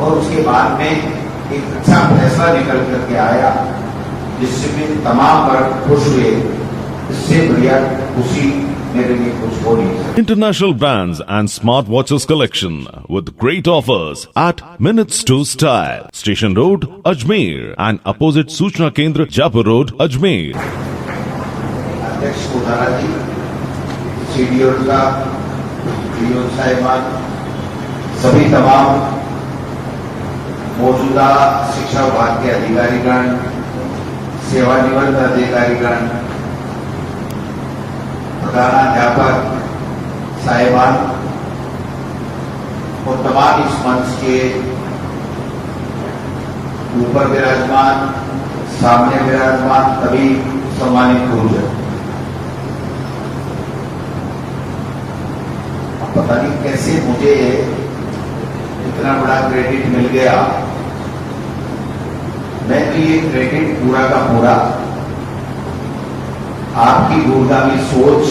और उसके बाद में एक अच्छा फैसला निकल करके आया जिससे भी तमाम वर्ग खुश हुए। इससे बढ़िया खुशी मेरे लिए कुछ हो नहीं सकती। International brands and smart watches collection with great offers at Minutes to Style, Station Road, Ajmer and opposite Suchna Kendra, Jaipur Road, Ajmer. अध्यक्ष कोठारा जी, सीडीओ का डीओ साहिबान, सभी तमाम मौजूदा शिक्षा विभाग के अधिकारीगण, सेवानिवृत्त अधिकारीगण, प्रधानाध्यापक साहिबान और तमाम इस मंच के ऊपर विराजमान, सामने विराजमान सभी सम्मानित गुरुजन, पता नहीं कैसे मुझे इतना बड़ा क्रेडिट मिल गया। मैं तो ये क्रेडिट पूरा का पूरा आपकी दूरगामी सोच,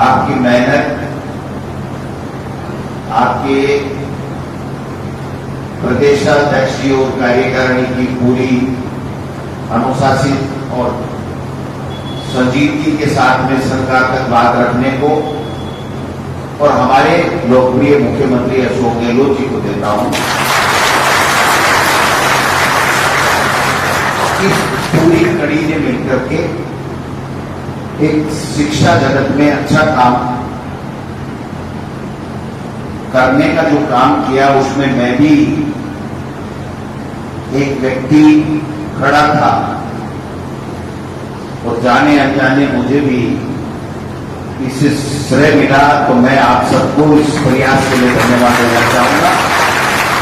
आपकी मेहनत, आपके प्रदेशाध्यक्ष जी और कार्यकारिणी की पूरी अनुशासित और संजीदगी के साथ में सरकार तक बात रखने को और हमारे लोकप्रिय मुख्यमंत्री अशोक गहलोत जी को देता हूं। इस पूरी कड़ी ने मिलकर के एक शिक्षा जगत में अच्छा काम करने का जो काम किया उसमें मैं भी एक व्यक्ति खड़ा था और जाने अनजाने मुझे भी इससे श्रेय मिला। तो मैं आप सबको इस प्रयास के लिए धन्यवाद देना चाहूंगा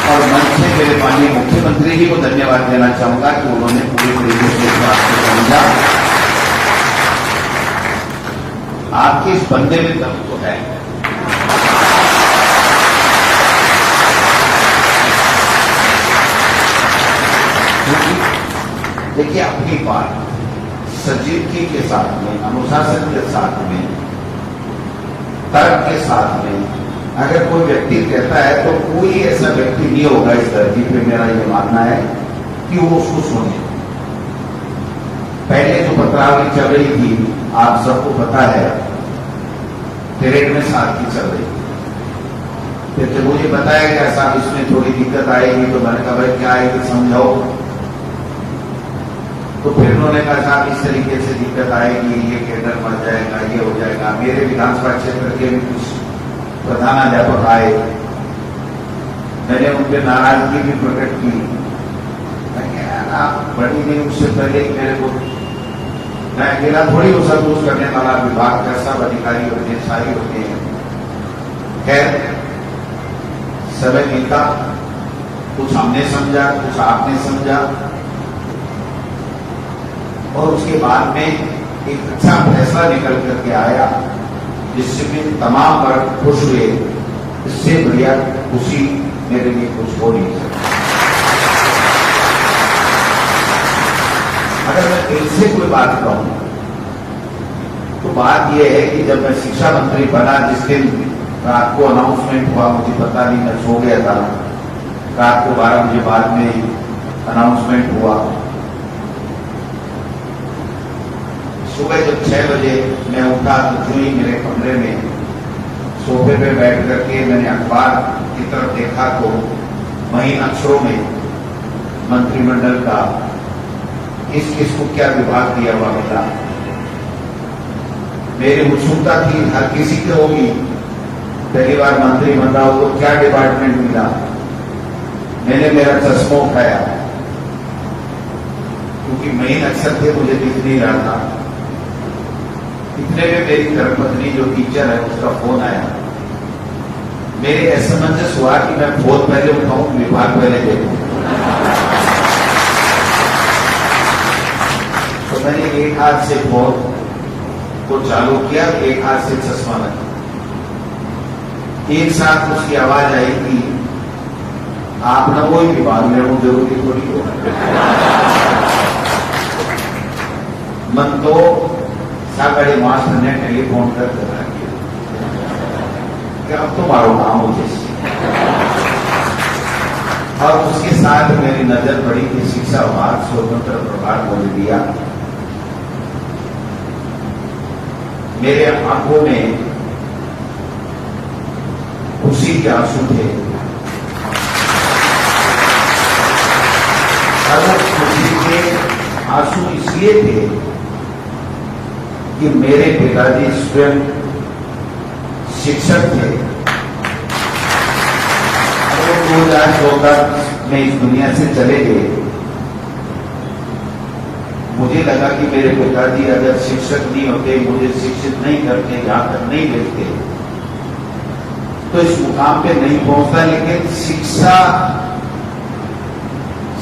और मंच से मेरे माननीय मुख्यमंत्री जी को धन्यवाद देना चाहूंगा कि उन्होंने पूरी तरीके से इस बात को समझा। आपके इस बंदे में दम तो है। देखिए, अपनी बात संजीदगी के साथ में, अनुशासन के साथ में, तर्क के साथ में अगर कोई व्यक्ति कहता है तो कोई ऐसा व्यक्ति नहीं होगा इस धरती पे, मेरा ये मानना है, कि वो उसको सुने। पहले जो पत्रावली चल रही थी आप सबको पता है, पीरियड में साथ की चल रही थी। फिर जब मुझे बताया गया साहब इसमें थोड़ी दिक्कत आएगी, तो मैंने कहा भाई क्या आएगी समझाओ। तो फिर उन्होंने कहा साहब इस तरीके से दिक्कत आएगी, ये केडर मर जाएगा, ये हो जाएगा। मेरे विधानसभा क्षेत्र के भी कुछ प्रधानाध्यापक आए, मैंने उनके नाराजगी भी प्रकट की। आप बड़ी नहीं, उससे पहले मेरे को, मैं अकेला थोड़ी वो सब कुछ करने वाला विभाग का सब अधिकारी होते हैं, सारी होते हैं। खैर समय मिलता, कुछ हमने समझा, कुछ आपने समझा और उसके बाद में एक अच्छा फैसला निकल करके आया जिससे भी तमाम वर्ग खुश हुए। इससे बढ़िया खुशी मेरे लिए कुछ हो नहीं सकती। अगर मैं दिल से कोई बात कहूं तो बात यह है कि जब मैं शिक्षा मंत्री बना, जिस दिन रात को अनाउंसमेंट हुआ, मुझे पता नहीं, मैं सो गया था। रात को 12 बजे बाद में अनाउंसमेंट हुआ। सुबह जब 6 बजे मैं उठा तो जो ही मेरे कमरे में सोफे पे बैठ करके मैंने अखबार की तरफ देखा तो महीन अक्षरों में मंत्रिमंडल का किस किस को क्या विभाग दिया हुआ मिला। मेरी उत्सुकता थी, हर किसी को होगी, पहली बार मंत्री बन रहा हो तो क्या डिपार्टमेंट मिला। मैंने मेरा चश्मा उठाया क्योंकि महीन अक्षर थे, मुझे दिख नहीं रहा था। इतने में मेरी धर्मपत्नी जो टीचर है उसका फोन आया। मेरे असमंजस हुआ कि मैं फोन पहले उठाऊं, विभाग पहले देखूं। तो मैंने एक हाथ से फोन को चालू किया, एक हाथ से चश्मा लगा। एक साथ उसकी आवाज आई कि आप ना वो विभाग में वो जरूरी थोड़ी हो। मन तो सागड़े मास्टर ने टेलीफोन कर दिया कि अब तुम्हारा नाम हो जैसे और उसके साथ मेरी नजर पड़ी कि शिक्षा विभाग स्वतंत्र प्रभार बोल दिया। मेरे आंखों में खुशी के आंसू थे और वो खुशी के आंसू इसलिए थे कि मेरे पिताजी स्वयं शिक्षक थे। 2014 में इस दुनिया से चले गए। मुझे लगा कि मेरे पिताजी अगर शिक्षक नहीं होते, मुझे शिक्षित नहीं करते, यहां तक नहीं भेजते, तो इस मुकाम पे नहीं पहुंचता। लेकिन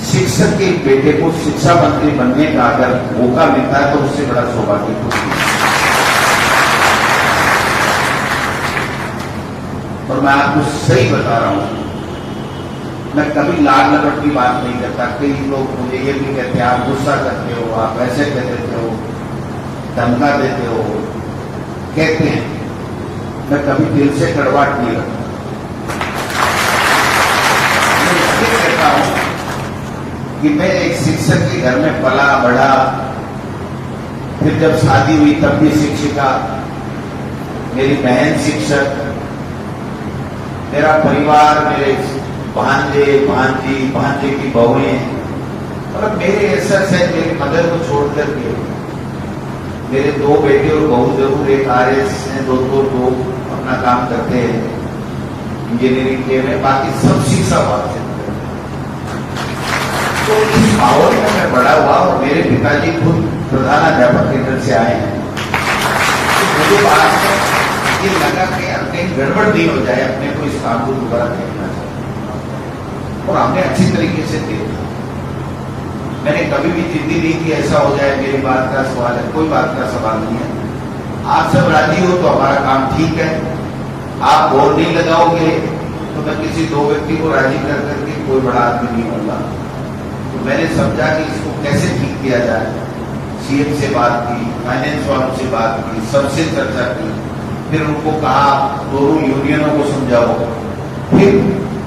शिक्षक के बेटे को शिक्षा मंत्री बनने का अगर मौका मिलता है तो उससे बड़ा सौभाग्य कुछ नहीं। और मैं आपको सही बता रहा हूं, मैं कभी लाल लपट की बात नहीं करता। कई लोग मुझे ये भी कहते हैं आप गुस्सा करते हो, आप ऐसे कह देते हो, धमका देते हो, कहते हैं। मैं कभी दिल से कड़वाहट नहीं रखता। मैं इसलिए कहता हूं कि मैं एक शिक्षक के घर में पला बढ़ा, फिर जब शादी हुई तब भी शिक्षिका, मेरी बहन शिक्षक, मेरा परिवार, मेरे भांजे भांजी भांजे की बहुएं, और मेरे ऐसा से मेरी मदर को छोड़कर के मेरे 2 बेटे और बहू जरूर, एक आरएस हैं, दो अपना काम करते हैं इंजीनियरिंग के में, बाकी सब शिक्षा भाग से। तो इस माहौल में मैं बड़ा हुआ और मेरे पिताजी खुद प्रधानाध्यापक केंद्र से आए हैं। तो मुझे बात में ये लगा कि कहीं गड़बड़ नहीं हो जाए, अपने को इस काम को दोबारा देखना चाहिए। और हमने अच्छी तरीके से देखा। मैंने कभी भी जिद्दी नहीं की ऐसा हो जाए, मेरी बात का सवाल है, कोई बात का सवाल नहीं है। आप सब राजी हो तो हमारा काम ठीक है। आप बोल नहीं लगाओगे तो मैं किसी 2 व्यक्ति को राजी कर करके कोई बड़ा आदमी नहीं होगा। तो मैंने समझा कि इसको कैसे ठीक किया जाए। सीएम से बात की, फाइनेंस वालों से बात की, सबसे चर्चा की, फिर उनको कहा दोनों यूनियनों को समझाओ। फिर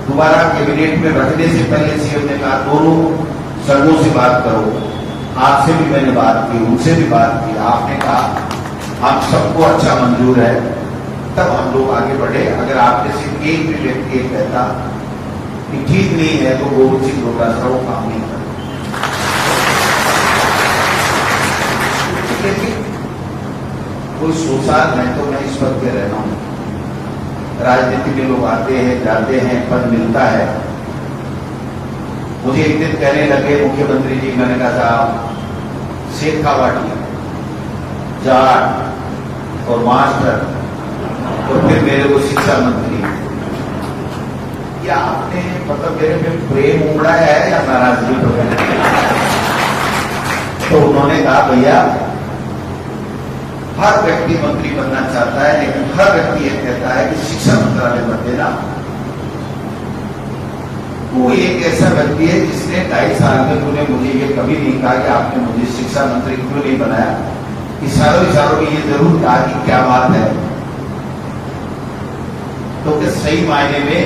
दोबारा कैबिनेट में रखने से पहले सीएम ने कहा दोनों संघों से बात करो। आपसे भी मैंने बात की, उनसे भी बात की। आपने कहा हम सबको अच्छा मंजूर है, तब हम लोग आगे बढ़े। अगर आपने सिर्फ एक भी व्यक्ति कहता कि ठीक नहीं है तो गोविंद सिंह डोटासरा वो काम नहीं करता। कोई सोसार है तो मैं इस पद पे रहना हूं। राजनीति के लोग आते हैं जाते हैं, पद मिलता है। मुझे एक दिन कहने लगे मुख्यमंत्री जी, मैंने कहा था शेखावाटी, जाट और मास्टर, और फिर मेरे को शिक्षा मंत्री। क्या आपने मतलब मेरे में प्रेम उमड़ा है या नाराजगी? तो उन्होंने कहा भैया हर व्यक्ति मंत्री बनना चाहता है, लेकिन हर व्यक्ति ये कहता है कि शिक्षा मंत्रालय बन देना। वो एक ऐसा व्यक्ति है जिसने 2.5 साल में तूने मुझे ये कभी नहीं कहा कि आपने मुझे शिक्षा मंत्री क्यों नहीं बनाया। इशारों में ये जरूर कहा कि क्या बात है। तो कि सही मायने में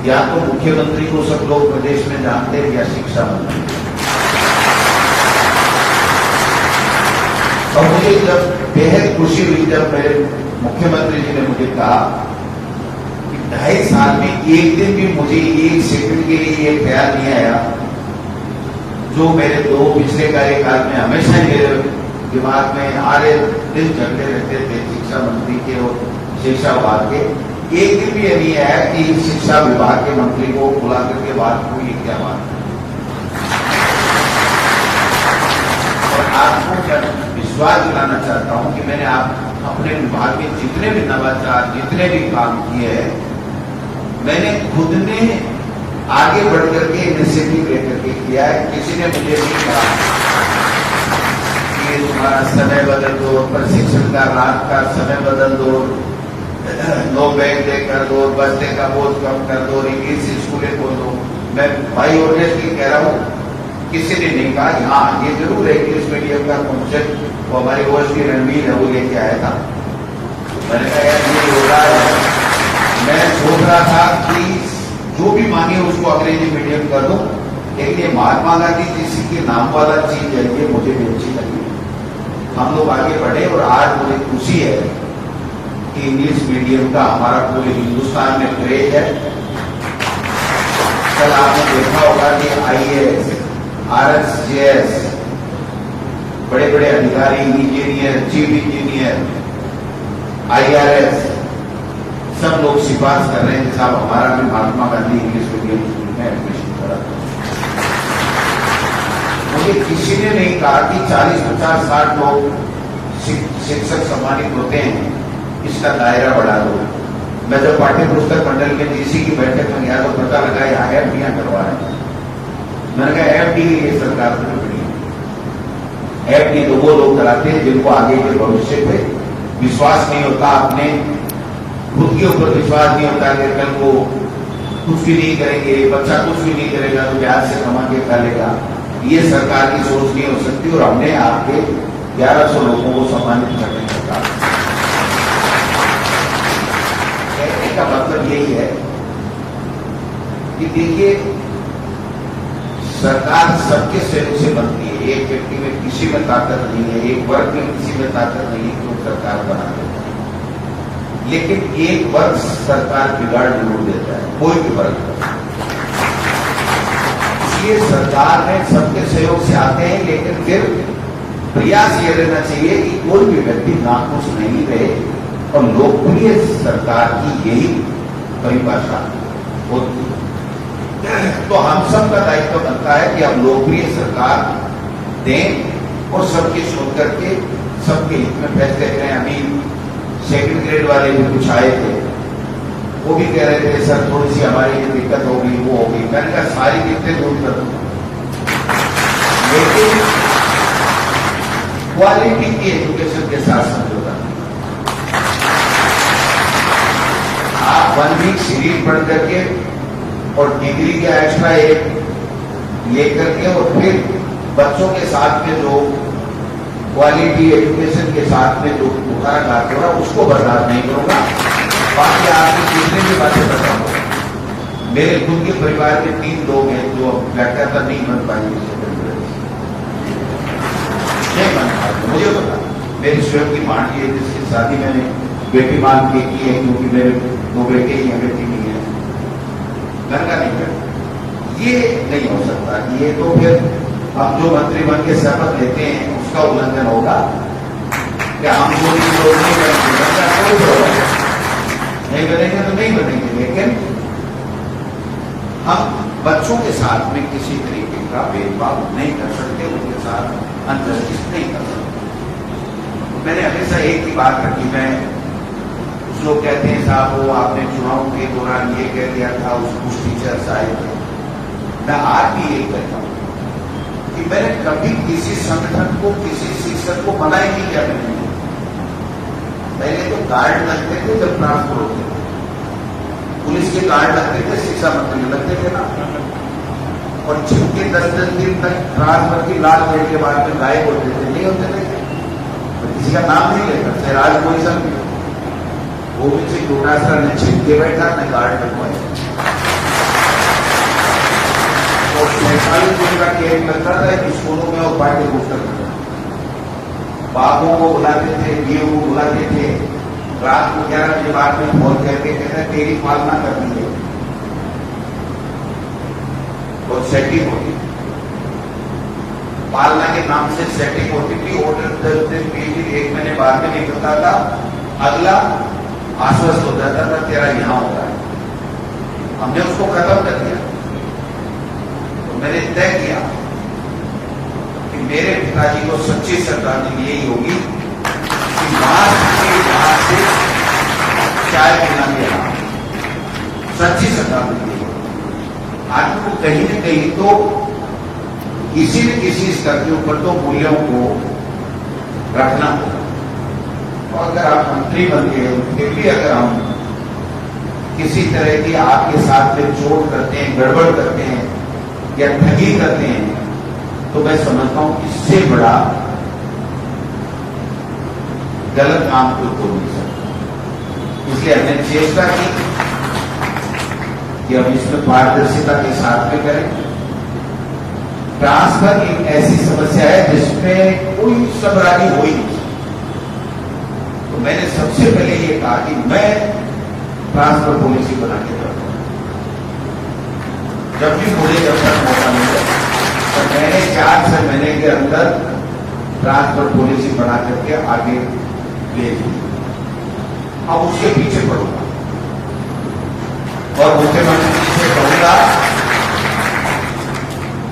या तो मुख्यमंत्री को सब लोग प्रदेश में जानते हैं या शिक्षा मंत्री। और मुझे जब बेहद खुशी हुई जब मेरे मुख्यमंत्री जी ने मुझे कहा कि 2.5 साल में एक दिन भी मुझे 1 सेकंड के लिए ये ख्याल नहीं आया जो मेरे 2 पिछले कार्यकाल में हमेशा मेरे दिमाग में आ रहे दिल झगड़े रहते थे शिक्षा मंत्री के और शिक्षा विभाग के। एक दिन भी ये नहीं आया कि शिक्षा विभाग के मंत्री को बुला करके बात हुई क्या बात है। और आपको क्या विश्वास दिलाना चाहता हूं कि मैंने आप अपने विभाग में जितने भी नवाचार, जितने भी काम किए हैं, मैंने खुद ने आगे बढ़ करके इनिशिएटिव लेकर के किया है। किसी ने मुझे नहीं कहा कि तुम्हारा समय बदल दो, प्रशिक्षण का रात का समय बदल दो, 9 बैग दे कर दो, बस्ते का बोझ कम कर दो, इंग्लिश स्कूलें खोल दो। मैं भाई ऑनेस्टली कह रहा हूँ, किसी ने नहीं कहा कि हाँ ये जरूर है इंग्लिश मीडियम का कॉन्सेप्ट वो हमारे ओएसडी रणवीर है वो लेके आया था। मैंने कहा यार ये हो रहा है। मैं सोच रहा था कि जो भी मांगे उसको अंग्रेजी मीडियम कर दो, लेकिन ये महात्मा गांधी जी के नाम वाला चीज है, ये मुझे भी अच्छी लगी। हम लोग आगे बढ़े और आज मुझे खुशी है कि इंग्लिश मीडियम का हमारा पूरे हिंदुस्तान में क्रेज है। कल आपने देखा होगा कि IAS, RSJS, बड़े बड़े अधिकारी, इंजीनियर, चीफ इंजीनियर, IRS, सब लोग सिफारिश कर रहे हैं कि साहब हमारा भी Mahatma Gandhi English medium school में एडमिशन करा। मुझे किसी ने नहीं कहा कि 40, 50, 60 लोग शिक्षक सम्मानित होते हैं, इसका दायरा बढ़ा दो। मैं जब पाठ्य पुस्तक मंडल में DC की बैठक में गया तो पता लगा यहाँ FD करवा रहे हैं। मैंने कहा FD ये सरकार को पड़ी, FD तो वो लोग कराते हैं जिनको आगे के भविष्य पे विश्वास नहीं होता, अपने खुद के ऊपर विश्वास नहीं होता कि कल को कुछ भी नहीं करेंगे, बच्चा कुछ भी नहीं करेगा तो ब्याज से कमा के खा लेगा। ये सरकार की सोच नहीं हो सकती और हमने आपके 1100 लोगों को सम्मानित करने का काम। कहने का मतलब यही है कि देखिए सरकार सबके सहयोग से बनती है। एक व्यक्ति में किसी में ताकत नहीं है, एक वर्ग में किसी में ताकत नहीं है तो सरकार बना देता है, लेकिन एक वर्ग सरकार बिगाड़ जरूर देता है, कोई भी वर्ग। इसलिए सरकार में सबके सहयोग से आते हैं, लेकिन फिर प्रयास ये रहना चाहिए कि कोई भी व्यक्ति नाखुश नहीं रहे और लोकप्रिय सरकार की यही परिभाषा होती है। तो हम सब का दायित्व बनता है कि हम लोकप्रिय सरकार दें और सबकी सुन करके सबके हित में फैसले करें। अभी सेकंड ग्रेड वाले भी कुछ आए थे, वो भी कह रहे थे सर थोड़ी सी हमारी ये दिक्कत हो गई, वो हो गई। मैंने कहा सारी दिक्कतें दूर कर दूं, लेकिन क्वालिटी की एजुकेशन के साथ समझौता। आप 1 वीक सीरीज पढ़ करके और डिग्री का एक्स्ट्रा एक लेकर के और फिर बच्चों के साथ में जो क्वालिटी एजुकेशन के साथ में जो बुखार लाते हो उसको बर्दाश्त नहीं करूंगा। बाकी आपकी जितने भी बातें बताऊंगा। मेरे खुद के परिवार के 3 लोग हैं जो व्याख्याता नहीं बन पाएंगे, नहीं बन पाएंगे। मुझे पता, मेरी स्वयं की मां की है जिसकी शादी मैंने बेटी मान के की है, क्योंकि मेरे 2 बेटे ही हैं, बेटी नहीं है। घर का नहीं है, ये नहीं हो सकता। ये तो फिर हम जो मंत्री बन के शपथ लेते हैं उसका उल्लंघन होगा कि हम जो लोग नहीं बनेंगे, नहीं बनेंगे तो नहीं बनेंगे, लेकिन हम बच्चों के साथ में किसी तरीके का भेदभाव नहीं कर सकते, उनके साथ अनजस्टिस नहीं कर सकते। मैंने हमेशा एक ही बात रखी, मैं कुछ लोग कहते हैं साहब वो आपने चुनाव के दौरान ये कह दिया था, उस टीचर्स आए थे। मैं आज भी यही कहता हूं कि मैंने कभी किसी संगठन को, किसी शिक्षक को मना ही नहीं किया। मैंने पहले तो गार्ड लगते थे जब ट्रांसफर होते थे, पुलिस के गार्ड लगते थे, शिक्षा मंत्री लगते थे ना, और जिनके 10-10 दिन तक ट्रांसफर की लाल पेड़ के बाद में गायब होते थे, नहीं होते थे, तो किसी का नाम नहीं लेता। सहराज कोई सब वो भी डोटासरा ने छिप के बैठा, न गार्ड लगवाए। और 45 दिन का कैंप लगता था स्कूलों में और पाठ्य पुस्तक में। बाबों को बुलाते थे, बीओ को बुलाते थे, रात को 11 बजे बाद में फोन करके कहते तेरी पालना करनी है, और सेटिंग होती थी। पालना के नाम से सेटिंग होती थी। ऑर्डर 10 दिन 20 दिन 1 महीने बाद में निकलता था, अगला आश्वस्त हो जाता था तेरा यहां होता है। हमने उसको खत्म कर दिया। तो मैंने तय किया कि मेरे पिताजी को सच्ची श्रद्धांजलि यही होगी कि मास्क के बाहर से चाय पीना मेरा सच्ची श्रद्धांजलि होगी। आदमी को कहीं न कहीं तो किसी न किसी स्तर के ऊपर तो मूल्यों को रखना होगा। और अगर आप मंत्री बन गए फिर भी अगर हम किसी तरह की आपके साथ में चोट करते हैं, गड़बड़ करते हैं या ठगी करते हैं, तो मैं समझता हूं इससे बड़ा गलत काम कोई हो नहीं सकता। इसलिए हमने चेष्टा की कि हम इसमें पारदर्शिता के साथ में करें। ट्रांसफर एक ऐसी समस्या है जिसमें कोई सबरानी हो ही नहीं। तो मैंने सबसे पहले ये कहा कि मैं ट्रांसफर पॉलिसी बना के रखूं, जब भी मुझे जब तक मौका मिले। तो मैंने 4-6 महीने के अंदर ट्रांसफर पॉलिसी बना करके आगे ले ली। अब उसके पीछे पड़ूंगा और मुख्यमंत्री से कहूंगा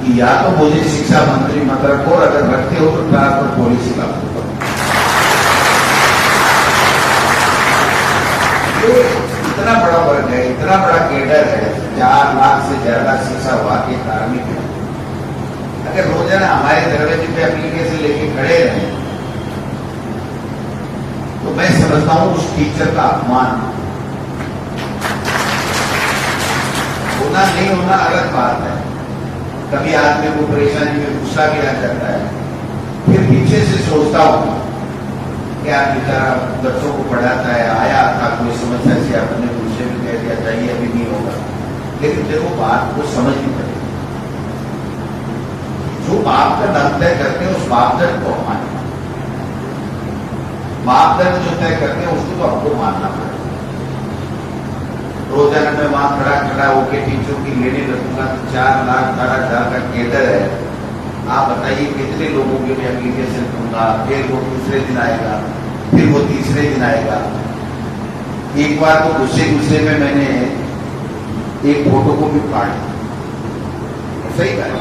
कि या तो मुझे शिक्षा मंत्री मत रखो, और अगर रखते हो तो ट्रांसफर पॉलिसी लागू करो। ये इतना बड़ा वर्ग है, इतना बड़ा केडर है, 4 लाख से ज्यादा शिक्षा विभाग के कार्मिक है। अगर रोजाना हमारे दरवाजे पे एप्लीकेशन लेके खड़े रहे तो मैं समझता हूं उस टीचर का अपमान। होना नहीं होना अलग बात है, कभी आदमी को परेशानी में गुस्सा भी आ जाता है, फिर पीछे से सोचता हूं कि आप बेचारा बच्चों को पढ़ाता है, आया था कोई समस्या से आपने गुस्से में कह दिया चाहिए अभी नहीं होगा। लेकिन देखो बात को समझनी पड़ेगी, जो मापदंड तय करते हैं उस मापदंड को माने, मापदंड जो तय करते हैं उसको तो आपको मानना पड़ेगा। रोजाना मैं वहां खड़ा होकर टीचरों की लेने लगूंगा तो 4,18,000 का केडर है। आप बताइए कितने लोगों के लिए एप्लीकेशन दूंगा, फिर वो दूसरे दिन आएगा, फिर वो तीसरे दिन आएगा। एक बार तो गुस्से में मैंने एक फोटो को भी काट दिया, सही कहा,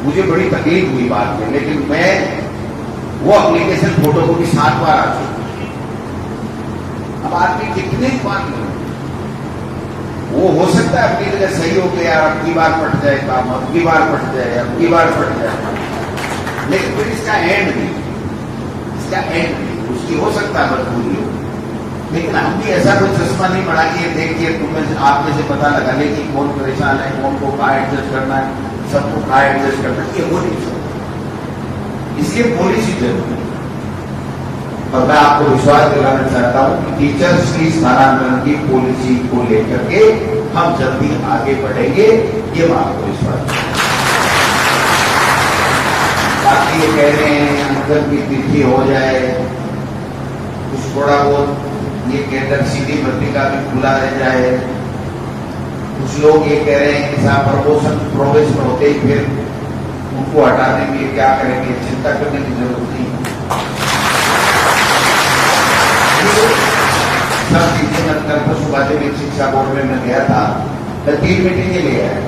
मुझे बड़ी तकलीफ हुई बात में, लेकिन मैं वो एप्लीकेशन फोटो को भी 7 बार आ चुकी। अब आदमी कितने बार ले, वो हो सकता है अपनी जगह सही हो गया, अब की बार पट जाए काम, अब की बार पट जाए, अब की बार पट जाए, लेकिन फिर इसका एंड नहीं, इसका एंड नहीं। उसकी हो सकता है मजबूरी हो, लेकिन हम भी ऐसा कोई चश्मा नहीं बढ़ा के देखिए तुम्हें आप में से पता लगा ले कि कौन परेशान है, कौन को कहा एडजस्ट करना है, सबको कहा एडजस्ट करना है, ये हो नहीं सकता। इसलिए पॉलिसी जरूरी है। और मैं आपको विश्वास दिलाना चाहता हूं कि टीचर्स की स्थानांतरण की पॉलिसी को लेकर के हम जल्दी आगे बढ़ेंगे, ये मैं आपको विश्वास। बाकी ये कह रहे हैं अंकल की तिथि हो जाए, कुछ थोड़ा बहुत ये केंद्र सीधी भर्ती का भी खुला रह जाए। कुछ लोग ये कह रहे हैं कि साहब प्रोबेशन होते ही फिर उनको हटाने के लिए क्या करेंगे, चिंता करने की जरूरत नहीं। सब चीजें मैं कल परसों माध्यमिक शिक्षा बोर्ड में मैं गया था, 3 मीटिंग के लिए है,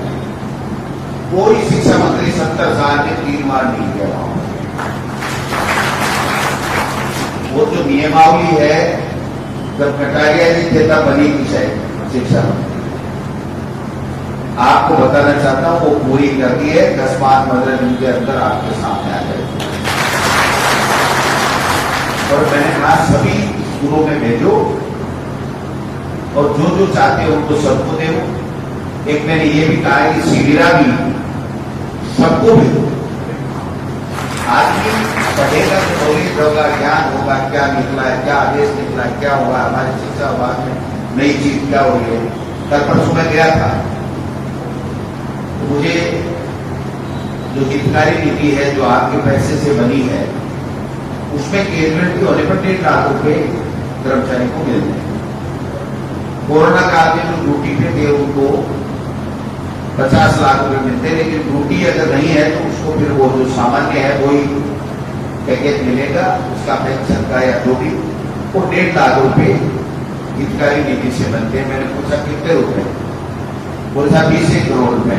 कोई शिक्षा मंत्री 70 साल में 3 बार नहीं गया वहां। वो जो नियमावली है जब कटारिया जी थे तब बनी थी शायद शिक्षा मंत्री, आपको बताना चाहता हूं वो पूरी कर दी है। 10-15 दिन के अंदर आपके सामने आ जाएगी। और मैंने कहा सभी स्कूलों में भेजो और जो चाहते हो उनको सबको दे। एक मैंने ये भी कहा है कि शिविरा भी सबको भेजो। आदमी पढ़ेगा तो नॉलेज होगा, ज्ञान होगा, क्या निकला है, क्या आदेश निकला है, क्या हुआ हमारे शिक्षा विभाग में नई चीज क्या हो रही है। कल परसों मैं गया था तो मुझे जो हितकारी नीति है जो आपके पैसे से बनी है उसमें कैबिनेट के होने पर 1.5 लाख रुपए कर्मचारी को मिलते हैं। कोरोना काल में जो ड्यूटी पे थे उनको 50 लाख रुपए मिलते हैं, लेकिन ड्यूटी अगर नहीं है तो उसको फिर वो जो सामान्य है वही पैकेज मिलेगा, उसका पेंशन का या जो भी, वो 1.5 लाख रुपए हितकारी नीति से बनते हैं। मैंने पूछा कितने रुपए, बोला 20 करोड़ रुपए।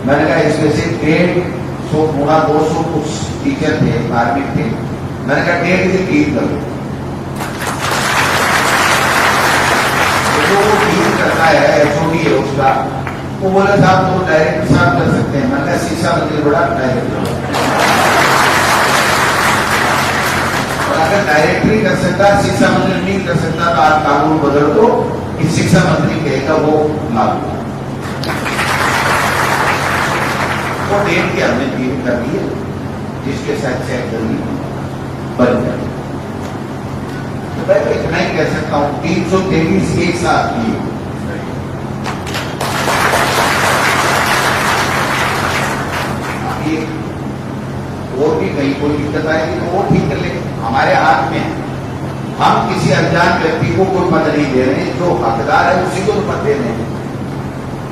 मैंने कहा इसमें से 150 गुणा 200 कुछ टीचर थे, कार्मिक थे, मैंने कहा 1.5 से 3 करो। जो वो डील करता है एचओडी है उसका, वो बोला साहब तो डायरेक्टर साहब कर सकते हैं। मैंने कहा शिक्षा मंत्री बड़ा डायरेक्टर, और अगर डायरेक्टरी कर सकता, शिक्षा मंत्री नहीं कर सकता तो आप कानून बदल दो कि शिक्षा मंत्री कहेगा वो लागू। वो डेट की हमने डील कर दी है जिसके साथ चेक करनी बन जाए। तो मैं तो इतना ही कह सकता हूं 323 एक साथ किए, कहीं कोई दिक्कत आएगी तो वो ठीक कर लेंगे, हमारे हाथ में है। हम किसी अनजान व्यक्ति को कोई मत नहीं दे रहे हैं, जो हकदार है उसी को तो मत दे रहे हैं।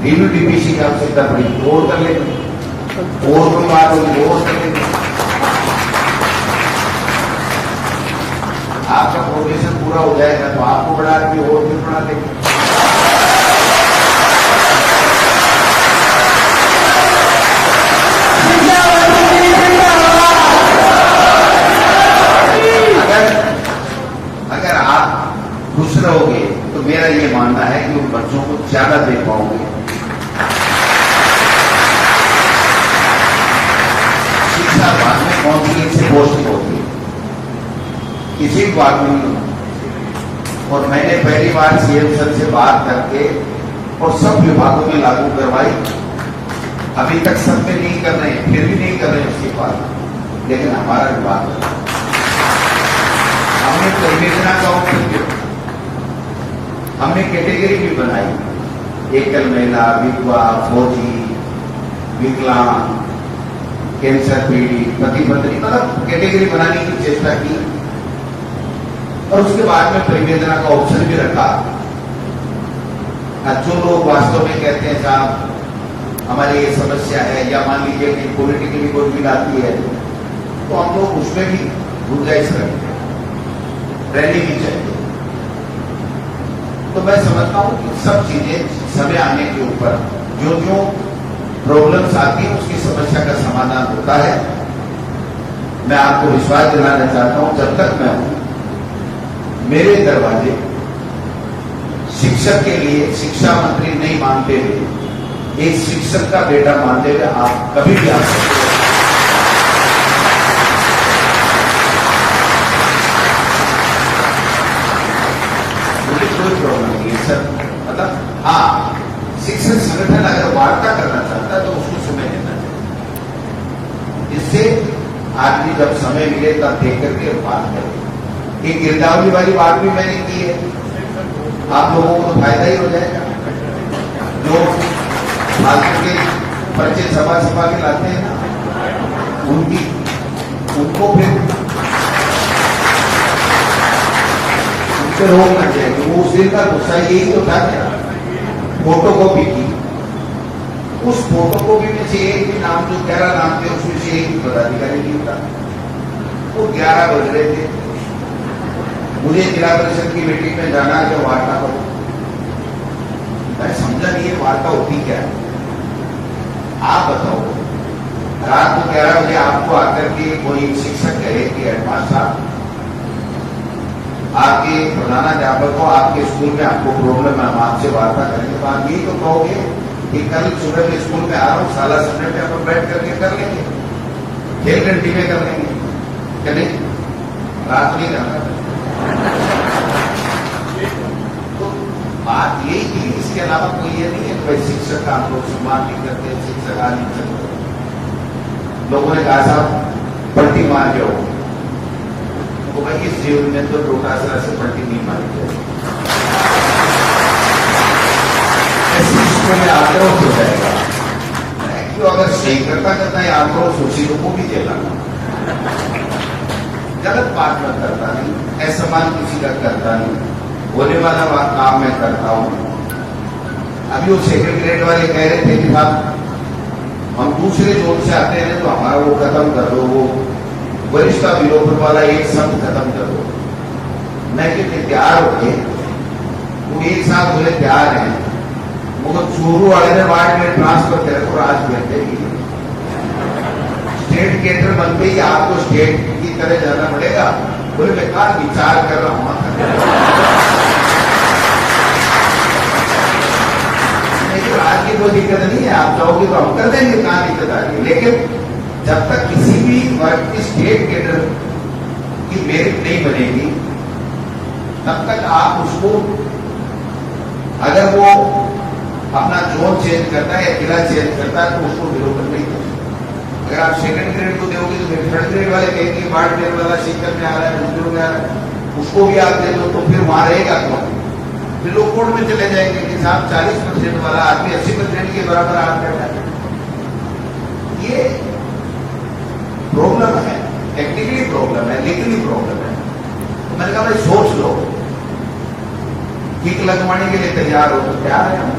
रिव्यू डीपीसी की आवश्यकता पड़ी तो और कर लेंगे, और कोई बात होगी वो और कर लेंगे। आपका प्रोग्रेशन पूरा हो जाएगा तो आपको बढ़ा देंगे और भी बढ़ा देंगे। अगर आप खुश रहोगे तो मेरा ये मानना है कि उन बच्चों को ज्यादा दे पाओगे। शिक्षा बाद में काउंसिलिंग से पोस्टिंग होती है, किसी भी बात में नहीं होती। और मैंने पहली बार सीएम सर से बात करके और सब विभागों में लागू करवाई। अभी तक सब में नहीं कर रहे हैं, फिर भी नहीं कर रहे हैं उसके बाद, लेकिन हमारा विभाग हमने परियोजना का ऑप्शन किया, हमने कैटेगरी भी बनाई, एकल महिला, विधवा, फौजी, विकलांग, कैंसर पीड़ित, पति पत्नी, मतलब कैटेगरी बनाने की चेष्टा की। और उसके बाद में परियोजना का ऑप्शन भी रखा। जो लोग वास्तव में कहते हैं साहब हमारी ये समस्या है, या मान लीजिए कि पॉलिटिकली कोई बिल आती है, तो हम लोग उसमें भी गुंजाइश रखते हैं, रहनी भी चाहिए। तो मैं समझता हूं कि सब चीजें समय आने के ऊपर जो जो प्रॉब्लम्स आती है उसकी समस्या का समाधान होता है। मैं आपको विश्वास दिलाना चाहता हूं, जब तक मैं हूं मेरे दरवाजे शिक्षक के लिए शिक्षा मंत्री नहीं मानते हुए, एक शिक्षक का बेटा मानते हुए आप कभी भी आ सकते हैं। मुझे कोई प्रॉब्लम नहीं है सर, मतलब हाँ, शिक्षक संगठन अगर वार्ता करना चाहता है तो उसको समय देना चाहिए, इससे आदमी जब समय मिले तब देख करके बात करें। एक गिरदावरी वाली बात भी मैंने की है, आप लोगों को तो फायदा ही हो जाएगा। जो फालतू के पर्चे सभा के लाते हैं ना, उनको फिर उनसे रोकना चाहिए। वो उस दिन का गुस्सा यही तो था क्या, फोटो कॉपी की, उस फोटो कॉपी में से एक भी नाम, जो 11 नाम थे उसमें से एक पदाधिकारी नहीं था। वो 11 बज रहे थे, मुझे जिला परिषद की मीटिंग में जाना है, जो वार्ता करो। मैं समझा नहीं है वार्ता होती क्या है, आप बताओ। रात को 11 बजे आपको आकर के कोई शिक्षक कहे कि हेडमास्टर साहब, आपके प्रधानाध्यापक को आपके स्कूल में आपको प्रॉब्लम है, हम आपसे वार्ता करेंगे, तो आप यही तो कहोगे कि कल सुबह में स्कूल में आ रहा हूँ, साला समय पे अपन बैठ करके कर लेंगे, खेल घंटी में कर लेंगे, क्या नहीं, रात नहीं करना। तो बात यही थी, इसके अलावा कोई ये नहीं है। भाई शिक्षक का हम लोग सम्मान नहीं करते, शिक्षक आ नहीं सकते। लोगों ने कहा साहब पलटी मार के हो, तो भाई इस जीवन में तो टोटासरा से पलटी नहीं मारी जाएगी, में आक्रोश हो जाएगा। क्यों, अगर सही करता है आक्रोश उसी को भी जलाना, गलत बात मैं करता नहीं, असम्मान किसी का करता नहीं, होने वाला काम मैं करता हूं। अभी वो सेकंड ग्रेड वाले कह रहे थे कि साहब हम दूसरे जोन से आते हैं तो हमारा वो खत्म कर दो, वो वरिष्ठ विलोपन वाला एक शब्द खत्म कर दो। मैं कहते तैयार हो गए, वो एक साथ बोले तैयार है, मगर चूरू वाले ने वार्ड में ट्रांसफर करे तो राज बैठे स्टेट केडर बनते ही आपको स्टेट की तरह जाना पड़ेगा। बोले बेकार विचार कर रहा हूं, आज की कोई दिक्कत नहीं है, आप चाहोगे तो हम कर देंगे, कहां दिक्कत आ रही है। लेकिन जब तक किसी भी वर्ग की स्टेट केडर की मेरिट नहीं बनेगी, तब तक आप उसको, अगर वो अपना जोन चेंज करता है या जिला चेंज करता है तो उसको विरोध नहीं कर सकते। अगर आप सेकंड ग्रेड को दोगे तो फिर थर्ड ग्रेड वाले कहेंगे वार्ड ग्रेड वाला शिक्षक में आ रहा है, दूसरों में आ रहा है, उसको भी आप दे दो, तो फिर वहां रहेगा कौन? फिर लोग कोर्ट में चले जाएंगे कि साहब 40% वाला आदमी 80% के बराबर आप करना है। ये प्रॉब्लम है। टेक्निकली प्रॉब्लम है, लीगली प्रॉब्लम है। तो मैंने कहा भाई सोच लो, किक लगवाने के लिए तैयार हो तो तैयार है हम,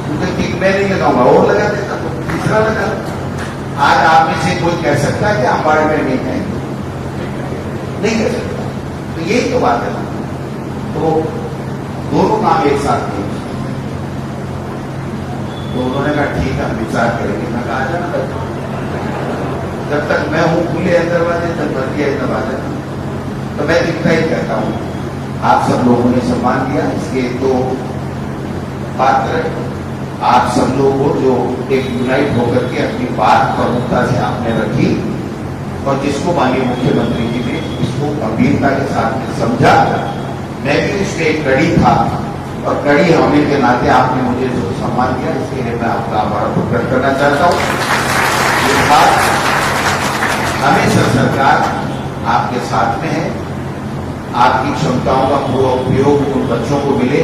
क्योंकि किक मैं नहीं लगाऊंगा और लगा देता तो तीसरा लगा। आज आप में से कोई कह सकता है कि हम बाढ़ में नहीं जाएंगे? नहीं कह सकता। तो यही तो बात है ना। तो दोनों काम एक साथ किए। तो उन्होंने कहा ठीक है, हम विचार करेंगे। मैं कहा जाना बैठो, जब तक मैं हूं खुले दरवाजे तब भरती है तब आ जाना। तो मैं दिखता ही कहता हूं, आप सब लोगों ने सम्मान दिया, इसके तो पात्र आप सब लोगों जो एक यूनाइट होकर के अपनी बात प्रमुखता से आपने रखी और जिसको माननीय मुख्यमंत्री जी ने इसको गंभीरता के साथ में समझा। मैं भी इसमें एक कड़ी था और कड़ी होने के नाते आपने मुझे जो सम्मान दिया, इसके लिए मैं आपका आभार प्रकट करना चाहता हूं। ये बात हमेशा सरकार आपके साथ में है, आपकी क्षमताओं का पूरा उपयोग उन बच्चों को मिले,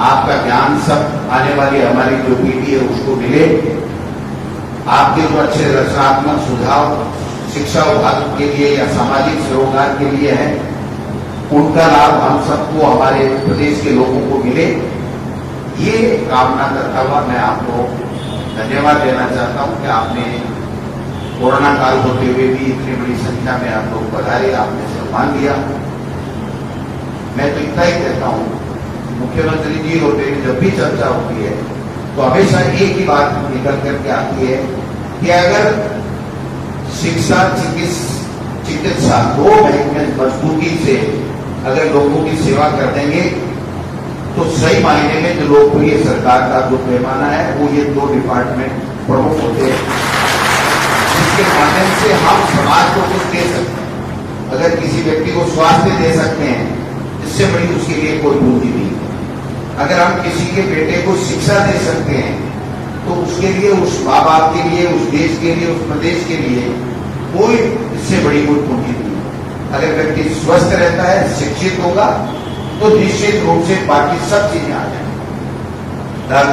आपका ज्ञान सब आने वाली हमारी जो पीढ़ी है उसको मिले, आपके जो अच्छे रचनात्मक सुझाव शिक्षा विभाग के लिए या सामाजिक सरोकार के लिए है, उनका लाभ हम सबको, हमारे प्रदेश के लोगों को मिले। ये कामना करता हुआ मैं आपको धन्यवाद देना चाहता हूं कि आपने कोरोना काल होते हुए भी इतनी बड़ी संख्या में आप लोग पधारे, आपने सम्मान दिया। मैं तो इतना ही कहता हूं, मुख्यमंत्री जी और मेरी जब भी चर्चा होती है तो हमेशा एक ही बात निकल करके आती है कि अगर शिक्षा चिकित्सा दो महकमे मजबूती से अगर लोगों की सेवा कर देंगे तो सही मायने में जो लोकप्रिय सरकार का जो पैमाना है वो ये दो डिपार्टमेंट प्रमुख होते हैं, जिसके माध्यम से हम समाज को कुछ दे सकते हैं। अगर किसी व्यक्ति को स्वास्थ्य दे सकते हैं, इससे बड़ी उसके लिए कोई पूंजी नहीं। अगर हम किसी के बेटे को शिक्षा दे सकते हैं तो उसके लिए, उस माँ बाप के लिए, उस देश के लिए, उस प्रदेश के लिए कोई इससे बड़ी कोई पूंजी नहीं। अगर व्यक्ति स्वस्थ रहता है, शिक्षित होगा तो निश्चित रूप से बाकी सब चीजें आ जाएंगी। धन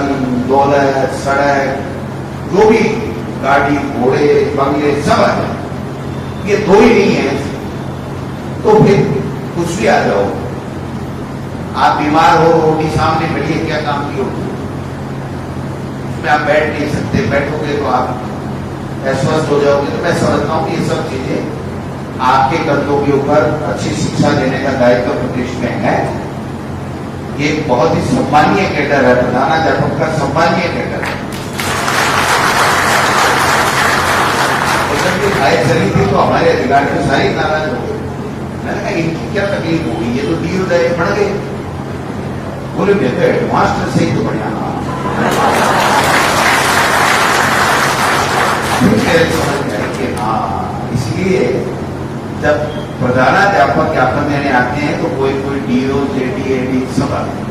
दौलत, सड़क, जो भी गाड़ी घोड़े बंगले सब आ जाए। ये दो ही नहीं है तो फिर कुछ भी आ जाओ। आप बीमार हो, रोटी सामने बैठिए, क्या काम की होगी? उसमें आप बैठ नहीं सकते, बैठोगे तो आप अस्वस्थ हो जाओगे। तो मैं समझता हूं कि ये सब चीजें आपके कंधों के ऊपर अच्छी शिक्षा देने का दायित्व प्रदेश में है। ये बहुत ही सम्मानीय कैडर है, प्रधानाध्यापक का सम्मानीय कैडर है। हाई चली थी तो हमारे अधिकारी सारी नाराज हो गए। मैंने कहा इनकी क्या तकलीफ होगी, ये तो डी उदय बढ़ गए। बोले मैं तो हेडमास्टर से ही तो बढ़िया ना। समझ गए कि हाँ, इसलिए जब प्रधानाध्यापक ज्ञापन देने आते हैं तो कोई कोई डीओ जेडी एडी सब आते हैं।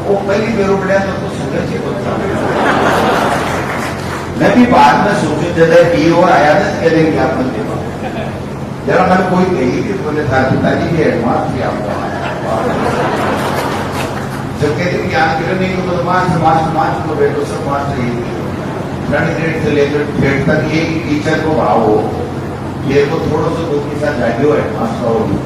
वो पहली बेरो बढ़िया तो संघर्ष ही होता है। मैं भी बाद में सोचू जब डीओ आया था कह देंगे ज्ञापन देगा जरा मैंने कोई कही कि बोले था पिताजी भी एडवांस किया जब कहते हैं ज्ञान किरण नहीं तो मार्च को बैठो सब मार्च चाहिए। फ्रंट ग्रेड से लेकर ग्रेड तक एक टीचर को भाव हो, ये को थोड़ा सा दो के साथ जाइयो एडवांस का होगी।